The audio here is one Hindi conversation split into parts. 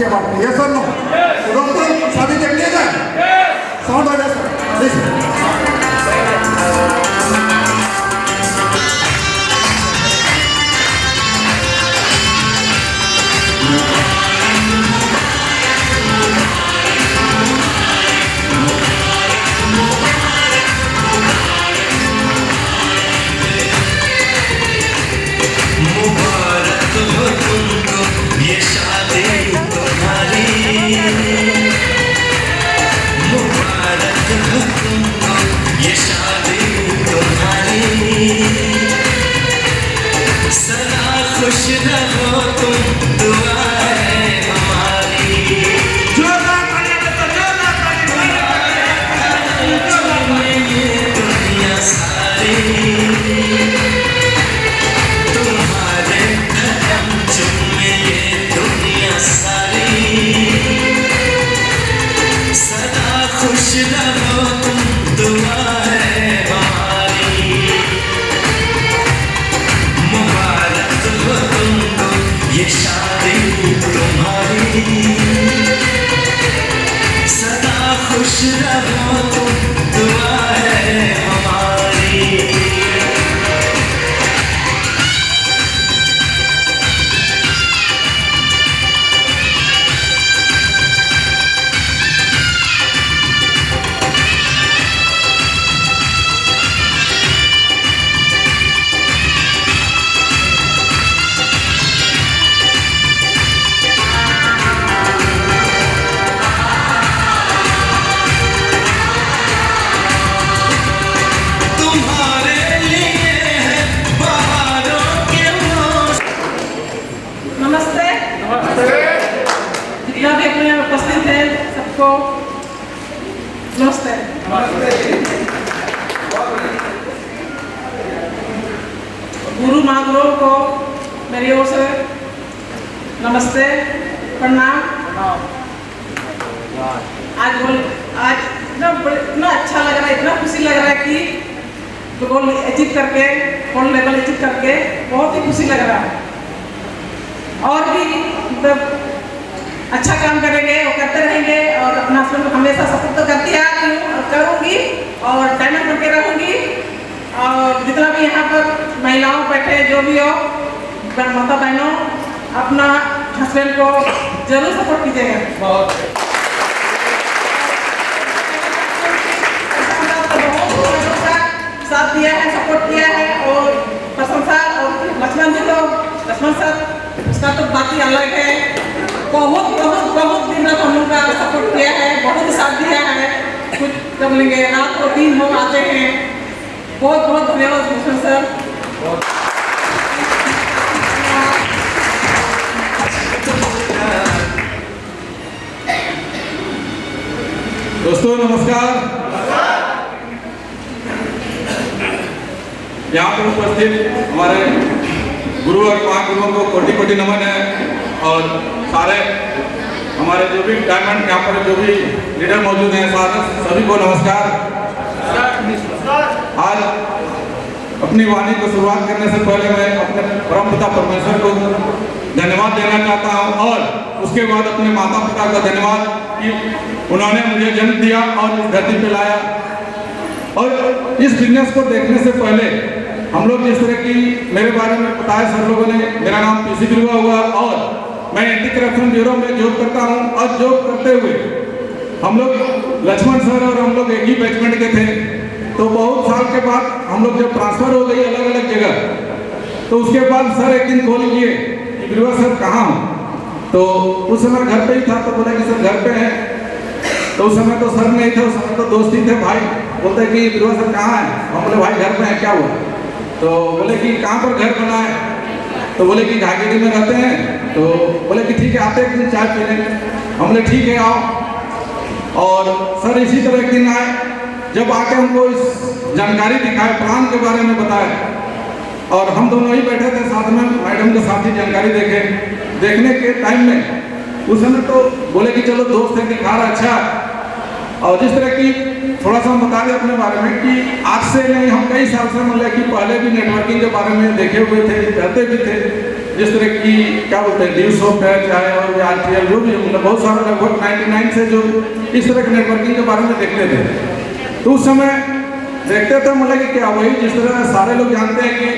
खुशियाँ बांटते हैं। Yes sir no? तो शादी देख लिया जाए, साउंड आ जाए सर। नमस्ते। गुरु महागुरुओं को मेरी ओर से नमस्ते, प्रणाम। आज इतना अच्छा लग रहा है, इतना खुशी लग रहा है कि गोल अचीव करके, गोल्ड लेवल अचीव करके बहुत ही खुशी लग रहा है। और भी मतलब अच्छा काम करेंगे और करते रहेंगे और अपना हस्बैंड को हमेशा सपोर्ट तो करती आ रही हूँ और करूँगी और डायमंड बन के रहूँगी। और जितना भी यहाँ पर महिलाओं बैठे जो भी हो, माता बहनों, अपना हस्बैंड को जरूर सपोर्ट कीजिएगा। साथ दिया है, सपोर्ट किया है और प्रशंसा। और लक्ष्मण जी तो लक्ष्मण सर उसका तो बात ही अलग है। बहुत बहुत बहुत दिन तक हम उनका सपोर्ट किया है, बहुत साथ दिया है। कुछ कर लेंगे, रात को दिन हो आते हैं। बहुत बहुत धन्यवाद लक्ष्मण सर। दोस्तों नमस्कार। यहाँ पर उपस्थित हमारे गुरु और महागुरुओं को कोटि कोटि नमन है। और सारे हमारे जो भी डायमंड यहाँ पर जो भी लीडर मौजूद हैं, सारे सभी को नमस्कार। आज अपनी वाणी को शुरुआत करने से पहले मैं अपने परमपिता परमेश्वर को धन्यवाद देना चाहता हूँ और उसके बाद अपने माता पिता का धन्यवाद कि उन्होंने मुझे जन्म दिया और इस धरती पे लाया। और इस बिजनेस को देखने से पहले हम लोग जिस तरह की मेरे बारे में बताया सर लोगों ने, मेरा नाम पीसी बिरुआ हुआ और मैं एंटी करप्शन ब्यूरो में जॉब करता हूं। और जॉब करते हुए हम लोग लक्ष्मण सर और हम लोग एक ही बैचमेंट के थे। तो बहुत साल के बाद हम लोग जब ट्रांसफर हो गई अलग अलग जगह, तो उसके बाद सर एक दिन कॉल किए कि बिरुआ सर कहाँ हो। तो उस समय घर पे ही था, तो बोला कि सर घर पे हैं। तो उस समय तो सर नहीं थे, उस समय तो दोस्त ही थे भाई। बोलते कि बिरुआ सर कहाँ है। हम बोले भाई घर पे है, क्या हुआ। तो बोले कि कहाँ पर घर बना है। तो बोले कि घाघेरी में रहते हैं। तो बोले कि ठीक है आते एक दिन चाय पीने। हम बोले ठीक है आओ। और सर इसी तरह एक दिन आए, जब आके हमको इस जानकारी दिखाए, प्लान के बारे में बताए। और हम दोनों ही बैठे थे साथ में, मैडम के साथ ही जानकारी देखे। देखने के टाइम में उस समय तो बोले कि चलो दोस्त है, दिखा रहा अच्छा। और जिस तरह की थोड़ा सा हम बता दें अपने बारे में कि आज से नहीं, हम कई साल से मतलब कि पहले भी नेटवर्किंग के बारे में देखे हुए थे, रहते भी थे। जिस तरह की क्या बोलते हैं ड्यू सॉफ्ट है चाहे और आरटीएल जो भी मतलब बहुत सारा लगभग 99 से जो इस तरह के नेटवर्किंग के बारे में देखते थे, तो उस समय देखते थे मतलब कि क्या वही जिस तरह सारे लोग जानते हैं कि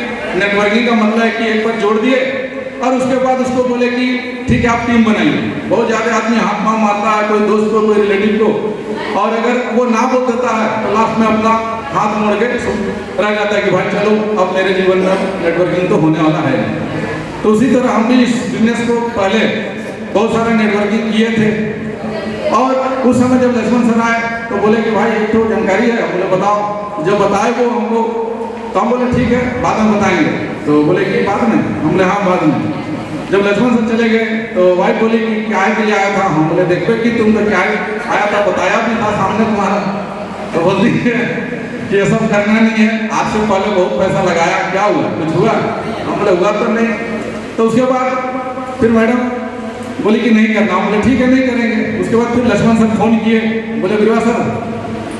नेटवर्किंग का मतलब है कि एक बार जोड़ दिए और उसके बाद उसको बोले कि ठीक है आप टीम बनाइए। बहुत ज़्यादा आदमी हाथ पाँव मारता है कोई दोस्त को कोई रिलेटिव को, और अगर वो ना बोल देता है तो लास्ट में अपना हाथ मोड़ के रह जाता है कि भाई चलो अब मेरे जीवन में नेटवर्किंग तो होने वाला है। तो उसी तरह हम भी इस बिजनेस को पहले बहुत सारे नेटवर्किंग किए थे, और उस समय जब लक्ष्मण सर आए तो बोले कि भाई एक तो जानकारी है, बोले बताओ। जब बताए वो हमको तो हम बोले ठीक है बाद में बताएंगे। तो बोले कि बाद में, हम बोले हाँ बाद में। जब लक्ष्मण सर चले गए तो वाइफ बोली कि क्या के लिए आया था, हम बोले देखो कि तुम तो क्या आया था, बताया भी था सामने तुम्हारा। तो बोलती है कि ये सब करना नहीं है, आज से पहले बहुत पैसा लगाया, क्या हुआ कुछ हुआ, हम बोले हुआ तो नहीं। तो उसके बाद फिर मैडम बोली कि नहीं करना, हम बोले ठीक है नहीं करेंगे। उसके बाद फिर लक्ष्मण सर फोन किए, बोले बिरवा सर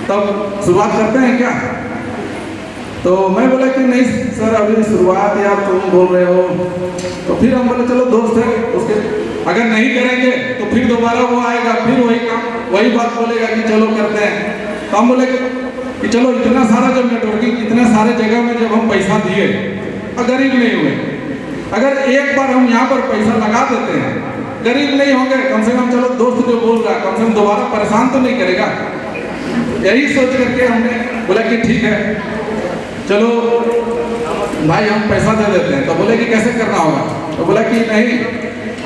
तब शुरुआत करते हैं क्या। तो मैं बोला कि नहीं सर अभी शुरुआत या तुम बोल रहे हो। तो फिर हम बोले चलो दोस्त है उसके, अगर नहीं करेंगे तो फिर दोबारा वो आएगा फिर वही काम वही बात बोलेगा कि चलो करते हैं। तो हम बोले कि चलो इतना सारा जब नेटवर्किंग इतने सारे जगह में जब हम पैसा दिए और गरीब नहीं हुए, अगर एक बार हम यहाँ पर पैसा लगा देते हैं, गरीब नहीं होंगे कम से कम, चलो दोस्त जो बोल रहा है कम से कम दोबारा परेशान तो नहीं करेगा। यही सोच करके हमने बोला कि ठीक है चलो भाई हम पैसा दे देते हैं। तो बोले कि कैसे करना होगा, तो बोला कि नहीं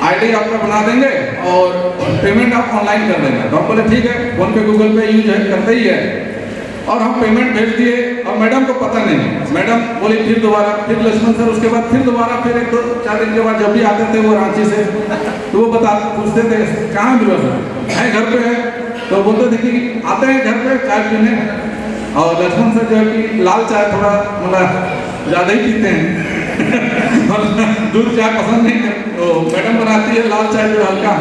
आईडी आपका बना देंगे और पेमेंट आप ऑनलाइन कर देंगे। तो हम बोले ठीक है, फोन पे गूगल पे यूज है करते ही है, और हम पेमेंट भेज दिए। और मैडम को पता नहीं, मैडम बोली फिर दोबारा, फिर लक्ष्मण सर उसके बाद फिर दोबारा, फिर 1-2-4 दिन के बाद जब भी आते थे वो रांची से तो वो पूछते थे कहाँ बिरवा सर है, घर पे है। तो बोलते थे कि आते हैं घर पे चाय पीने, और लक्ष्मण सर जो है कि लाल चाय थोड़ा मतलब ज़्यादा ही पीते हैं और दूध चाय पसंद नहीं करते। तो मैडम बनाती है लाल चाय जो हल्का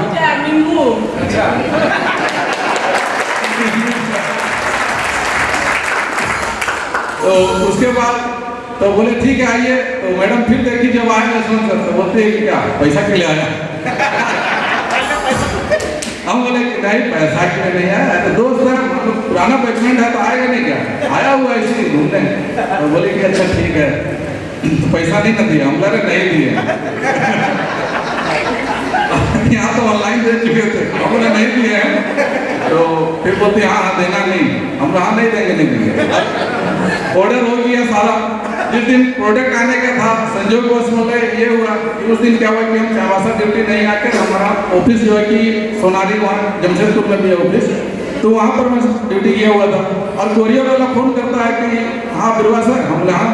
नींबू। अच्छा तो उसके बाद तो बोले ठीक है आइए। तो मैडम फिर देखी जब आए लक्ष्मण सर तो बोलते हैं कि क्या पैसा के लिए आया हम बोले कि नहीं पैसा के लिए नहीं आया, तो दोस्त है मतलब पुराना बैचमेंट है तो आएगा नहीं क्या, आया हुआ ऐसे ही घूमने। तो बोले कि अच्छा ठीक है, तो पैसा नहीं ना दिया, हम बोले नहीं दिए यहाँ तो ऑनलाइन दे चुके थे, हम बोले नहीं दिए हैं। तो फिर बोलते हाँ हाँ देना नहीं, हम हाँ नहीं देंगे नहीं देंगे। ऑर्डर हो गया सारा। जिस दिन प्रोडक्ट आने का था संजोग बस मतलब ये हुआ कि उस दिन क्या हुआ कि हम चावासा ड्यूटी नहीं आकर हमारा ऑफिस जो है कि सोनारी वहाँ जमशेदपुर में भी है ऑफिस, तो वहाँ पर मैं ड्यूटी किया हुआ था। और कोरियर वाला फ़ोन करता है कि हाँ बिरवा सर, हम बोले हाँ।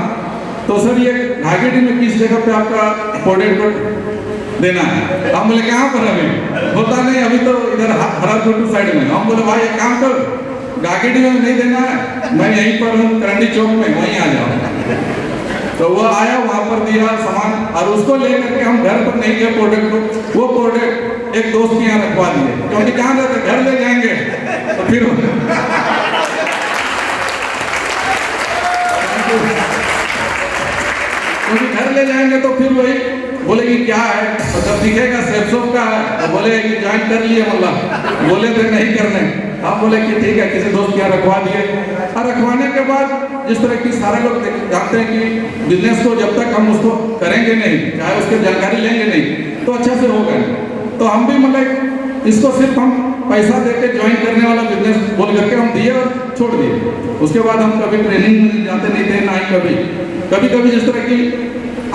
तो सर ये घाघेटी में किस जगह पे आपका प्रोडक्ट देना है, हम बोले कहाँ पर अभी, होता नहीं अभी तो इधर हरारपुर साइड में। हम बोले भाई एक काम करो घाघेटी में नहीं देना है, मैं यहीं पर हूँ करंडी चौक में, वहीं आ जाओ। तो वो आया वहाँ पर दिया सामान, और उसको लेकर के हम घर पर नहीं गए प्रोडक्ट को, वो प्रोडक्ट एक दोस्त के यहाँ रखवा दिए, क्योंकि कहाँ रहते घर ले जाएंगे तो फिर क्योंकि घर ले जाएंगे तो फिर वही बोले कि क्या है, तो जब दिखेगा सेफसोप का है तो बोले कि ज्वाइन कर लिए, मतलब बोले थे नहीं करने। हम बोले कि ठीक है किसी दोस्त के यहाँ रखवा दिए। और रखवाने के बाद जिस तरह की सारे लोग जानते हैं कि बिजनेस को जब तक हम उसको करेंगे नहीं, चाहे उसकी जानकारी लेंगे नहीं तो अच्छा से होगा। तो हम भी मतलब इसको सिर्फ हम पैसा दे के ज्वाइन करने वाला बिजनेस बोल करके हम दिए और छोड़ दिए। उसके बाद हम कभी ट्रेनिंग में जाते नहीं थे, ना ही कभी जिस तरह की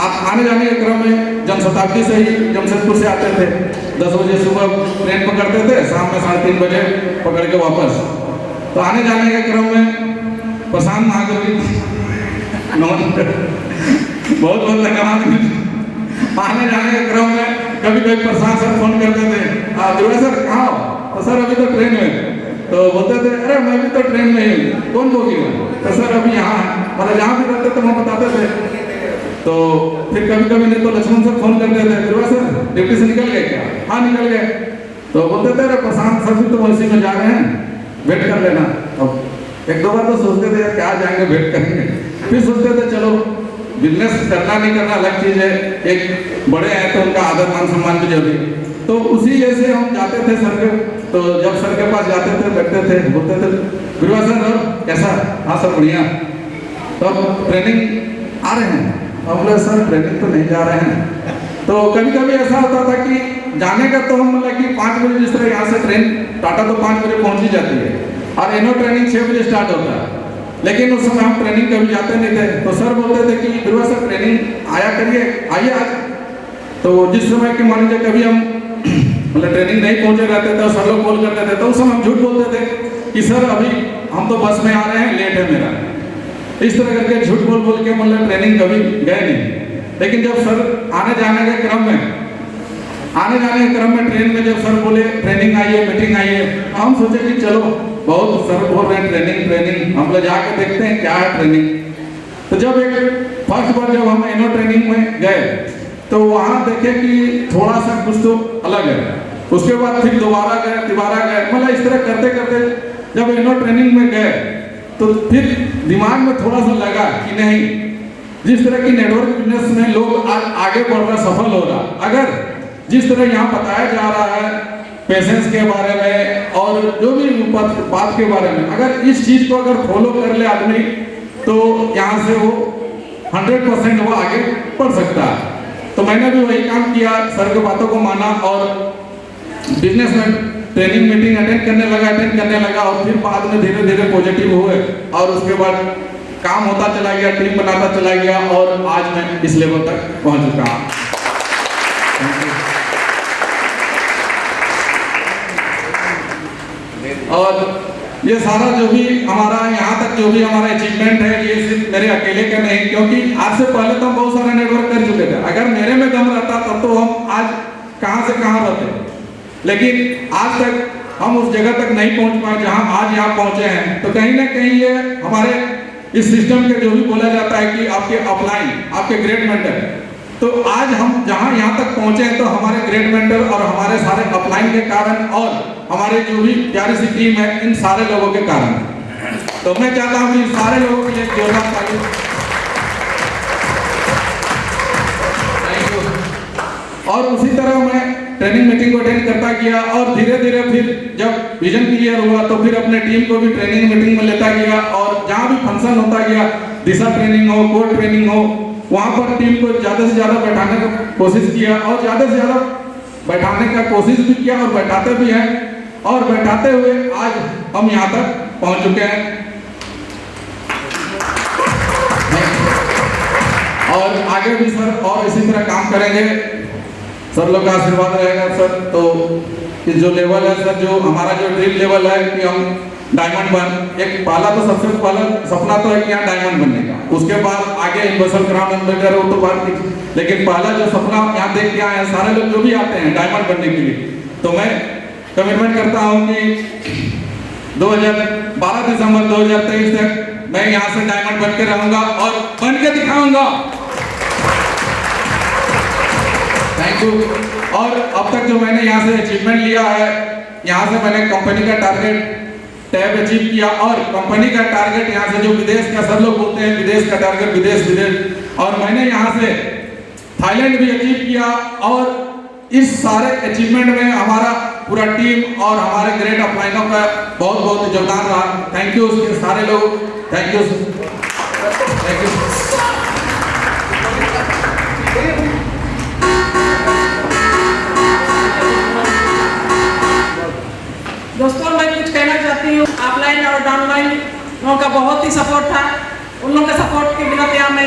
आने जाने के क्रम में जनशताब्दी से ही जमशेदपुर से आते थे, 10 बजे सुबह ट्रेन पकड़ते थे, शाम में 3:30 बजे पकड़ के वापस। तो आने जाने के क्रम में प्रशांत महागुरु बहुत बहुत धन्यवाद। आने जाने के क्रम में कभी कभी प्रशांत सर फोन करते थे, दुर्गा सर कहाँ हो, तो सर अभी तो ट्रेन में। तो बोलते थे अरे मैं भी तो ट्रेन में ही, कौन बोगी में, तो सर अभी यहाँ मतलब जहाँ भी रहते थे हम बताते थे। तो फिर कभी कभी नहीं तो लक्ष्मण सर फोन करते थे, दुर्गा सर ड्यूटी से निकल गए क्या, हाँ निकल गए। तो बोलते थे अरे प्रशांत सर भी तो वैसे में जा रहे हैं, वेट कर लेना। अब 1-2 बार तो सोचते थे क्या जाएंगे वेट करेंगे, फिर सोचते थे चलो बिजनेस करना नहीं करना अलग चीज़ है, एक बड़े हैं तो उनका आदर मान सम्मान भी जरूरी। तो उसी जैसे हम जाते थे सर के, तो जब सर के पास जाते थे बैठते थे बोलते थे गुरुआ सर और कैसा? हाँ सर बढ़िया। तो अब ट्रेनिंग आ रहे हैं? हम बोले सर ट्रेनिंग तो नहीं जा रहे हैं। तो कभी कभी ऐसा होता था कि जाने का तो हम मतलब कि 5 बजे जिस तरह यहाँ से ट्रेन टाटा तो 5 बजे पहुँच ही जाती है और एनो ट्रेनिंग 6 बजे स्टार्ट होता है, लेकिन उस समय हम ट्रेनिंग कभी जाते नहीं थे। तो सर बोलते थे कि गुरुआ सर ट्रेनिंग आया करिए, आइए आज। तो जिस समय कि मान लीजिए कभी हम मतलब ट्रेनिंग नहीं पहुंचे रहते थे और सर लोग कॉल करते थे तो उस समय हम झूठ बोलते थे कि सर अभी हम तो बस में आ रहे हैं, लेट है मेरा। इस तरह करके झूठ बोल बोल के मतलब ट्रेनिंग कभी गए नहीं। लेकिन जब सर आने जाने के क्रम में ट्रेन में जब सर बोले ट्रेनिंग आइए, मीटिंग आइए, हम सोचे कि चलो बहुत सर बोल रहे हैं ट्रेनिंग, हम लोग जाके देखते हैं क्या है ट्रेनिंग। तो जब एक फर्स्ट बार जब हम एनो ट्रेनिंग में गए तो वहाँ देखे कि थोड़ा सा कुछ तो अलग है। उसके बाद फिर दोबारा गए, मतलब इस तरह करते करते जब एनो ट्रेनिंग में गए तो फिर दिमाग में थोड़ा सा लगा कि नहीं, जिस तरह की नेटवर्क बिजनेस में लोग आज आगे बढ़ रहा, सफल हो रहा, अगर जिस तरह यहाँ बताया जा रहा है पेशेंस के बारे में और जो भी बात के बारे में, अगर इस चीज को अगर फॉलो कर ले आदमी तो यहाँ से वो 100% वो आगे बढ़ सकता है। तो मैंने भी वही काम किया, सर की बातों को माना और बिजनेस में ट्रेनिंग मीटिंग अटेंड करने लगा और फिर बाद में धीरे धीरे पॉजिटिव हुए और उसके बाद काम होता चला गया, टीम बनाता चला गया और आज मैं इस लेवल तक पहुंच चुका हूँ। और ये सारा जो भी हमारा यहाँ तक जो भी हमारा अचीवमेंट है ये सिर्फ मेरे अकेले का नहीं, क्योंकि आज से पहले तो हम बहुत सारा नेटवर्क कर चुके थे। अगर मेरे में दम रहता तब तो हम आज कहाँ से कहाँ रहते, लेकिन आज तक हम उस जगह तक नहीं पहुँच पाए जहाँ आज यहाँ पहुँचे हैं। तो कहीं ना कहीं ये हमारे इस सिस्टम के जो भी बोला जाता है कि आपके अपलाइन, आपके ग्रेट मेंटर, तो आज हम जहाँ यहाँ तक पहुँचे हैं तो हमारे ग्रेट मेंटर और hमारे सारे अपलाइन के कारण और हमारे जो भी प्यारी सी टीम है इन सारे लोगों के कारण। तो मैं चाहता हूँ कि सारे लोगों के लिए जोरदार ताली। और उसी तरह मैं ट्रेनिंग मीटिंग को अटेंड करता गया और धीरे धीरे फिर जब विजन क्लियर हुआ तो फिर अपने टीम को भी ट्रेनिंग मीटिंग में लेता गया और जहाँ भी फंक्शन होता गया, दिशा ट्रेनिंग हो, कोर ट्रेनिंग हो, वहाँ पर टीम को ज़्यादा से ज़्यादा बैठाने की कोशिश किया और ज़्यादा से ज़्यादा बैठाने का कोशिश भी किया और बैठाते भी हैं और बैठाते हुए आज हम यहाँ तक पहुँच चुके हैं। और आगे भी सर और इसी तरह काम करेंगे, सर लोग का आशीर्वाद रहेगा सर। तो इस जो लेवल है सर, जो हमारा जो ड्रीम लेवल है कि हम डायमंड बन, एक पहला तो सबसे पहला सपना तो है कि यहाँ डायमंड बनने का, उसके बाद आगे यूनिवर्सल क्राउन एम्बेसडर हो तो बात नहीं, लेकिन पहला जो सपना यहाँ देख के आए हैं सारे लोग जो भी आते हैं डायमंड बनने के लिए, तो मैं कमिटमेंट करता हूँ कि 12 दिसंबर 2023 तक मैं यहाँ से डायमंड बन के रहूंगा और बन के दिखाऊंगा। Thank you. और अब तक जो मैंने यहाँ से अचीवमेंट लिया है, यहाँ से मैंने कंपनी का टारगेट टैब अचीव किया और कंपनी का टारगेट यहाँ से जो विदेश का सब लोग बोलते हैं विदेश का टारगेट विदेश, और मैंने यहाँ से थाईलैंड भी अचीव किया। और इस सारे अचीवमेंट में हमारा पूरा टीम और हमारे ग्रेट अपलाइनों का बहुत बहुत योगदान रहा। थैंक यू उसके सारे लोग, थैंक यू, थैंक यू। दोस्तों मैं कुछ कहना चाहती हूँ, ऑफलाइन और डाउनलाइन लोगों का बहुत ही सपोर्ट था, उन लोगों के सपोर्ट के बिना यहाँ मैं